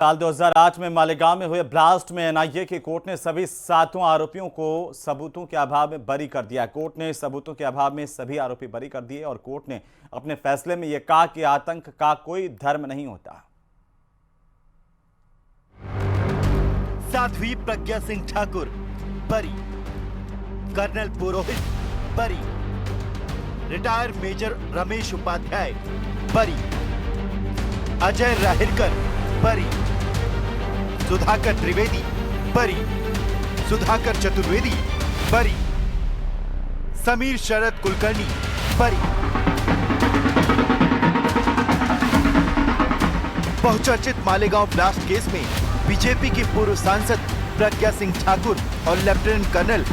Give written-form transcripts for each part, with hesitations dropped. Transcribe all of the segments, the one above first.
साल 2008 में मालेगांव में हुए ब्लास्ट में एनआईए की कोर्ट ने सभी 7 आरोपियों को सबूतों के अभाव में बरी कर दिया। कोर्ट ने सबूतों के अभाव में सभी आरोपी बरी कर दिए और कोर्ट ने अपने फैसले में यह कहा कि आतंक का कोई धर्म नहीं होता। साध्वी प्रज्ञा सिंह ठाकुर बरी, कर्नल पुरोहित बरी, रिटायर मेजर रमेश उपाध्याय बरी, अजय राहिरकर बरी, सुधाकर त्रिवेदी बरी, सुधाकर चतुर्वेदी बरी, समीर शरद कुलकर्णी बरी। बहुचर्चित मालेगांव ब्लास्ट केस में बीजेपी की पूर्व सांसद प्रज्ञा सिंह ठाकुर और लेफ्टिनेंट कर्नल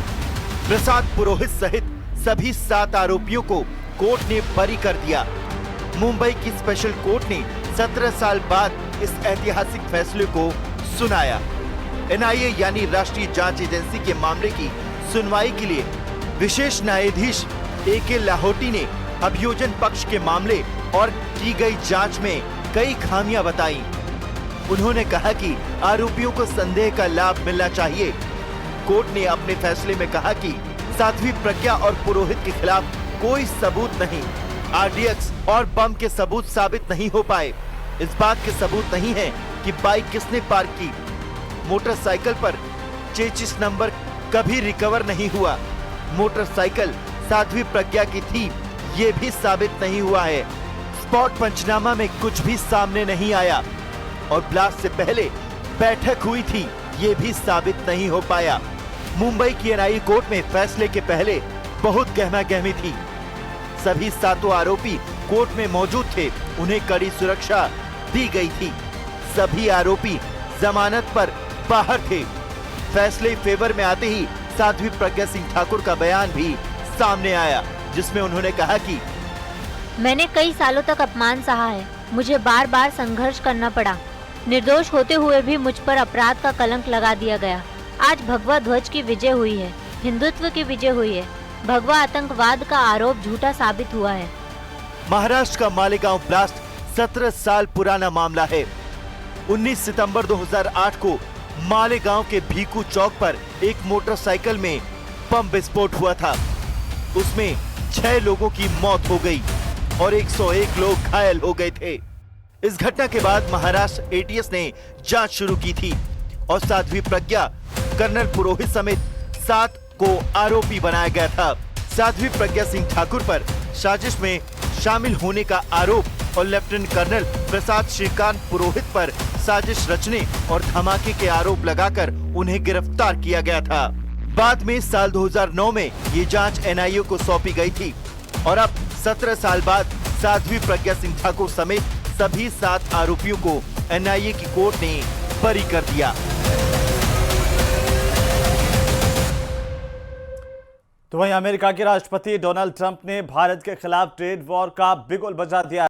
प्रसाद पुरोहित सहित सभी 7 आरोपियों को कोर्ट ने बरी कर दिया। मुंबई की स्पेशल कोर्ट ने 17 साल बाद इस ऐतिहासिक फैसले को सुनाया। एनआईए यानी राष्ट्रीय जांच एजेंसी के मामले की सुनवाई के लिए विशेष न्यायाधीश AK लाहौटी ने अभियोजन पक्ष के मामले और की गई जांच में कई खामियां बताई। उन्होंने कहा कि आरोपियों को संदेह का लाभ मिलना चाहिए। कोर्ट ने अपने फैसले में कहा कि साध्वी प्रज्ञा और पुरोहित के खिलाफ कोई सबूत नहीं, RDX और बम के सबूत साबित नहीं हो पाए। इस बात के सबूत नहीं है कि बाइक किसने पार्क की, मोटरसाइकिल पर चेचिस नंबर कभी रिकवर नहीं हुआ, मोटरसाइकिल साध्वी प्रज्ञा की थी ये भी साबित नहीं हुआ है। स्पॉट पंचनामा में कुछ भी सामने नहीं आया और ब्लास्ट से पहले बैठक हुई थी ये भी साबित नहीं हो पाया। मुंबई की एनआईए कोर्ट में फैसले के पहले बहुत गहमा-गहमी थी। सभी 7 आरोपी कोर्ट में मौजूद थे, उन्हें कड़ी सुरक्षा दी गई थी। सभी आरोपी जमानत पर बाहर थे। फैसले फेवर में आते ही साध्वी प्रज्ञा सिंह ठाकुर का बयान भी सामने आया, जिसमें उन्होंने कहा कि मैंने कई सालों तक अपमान सहा है, मुझे बार बार संघर्ष करना पड़ा। निर्दोष होते हुए भी मुझ पर अपराध का कलंक लगा दिया गया। आज भगवा ध्वज की विजय हुई है, हिंदुत्व की विजय हुई है। भगवा आतंकवाद का आरोप झूठा साबित हुआ है। महाराष्ट्र का मालेगांव ब्लास्ट 17 साल पुराना मामला है। 19 सितंबर 2008 को मालेगांव के भीकू चौक पर एक मोटरसाइकिल में बम विस्फोट हुआ था। उसमें 6 लोगों की मौत हो गई और 101 लोग घायल हो गए थे। इस घटना के बाद महाराष्ट्र ATS ने जांच शुरू की थी और साध्वी प्रज्ञा, कर्नल पुरोहित समेत 7 को आरोपी बनाया गया था। साध्वी प्रज्ञा सिंह ठाकुर पर साजिश में शामिल होने का आरोप और लेफ्टिनेंट कर्नल प्रसाद श्रीकांत पुरोहित पर साजिश रचने और धमाके के आरोप लगाकर उन्हें गिरफ्तार किया गया था। बाद में साल 2009 में ये जांच एनआईए को सौंपी गई थी और अब 17 साल बाद साध्वी प्रज्ञा सिंह ठाकुर समेत सभी 7 आरोपियों को एनआईए की कोर्ट ने बरी कर दिया। तो वहीं अमेरिका के राष्ट्रपति डोनाल्ड ट्रंप ने भारत के खिलाफ ट्रेड वॉर का बिगुल बजा दिया।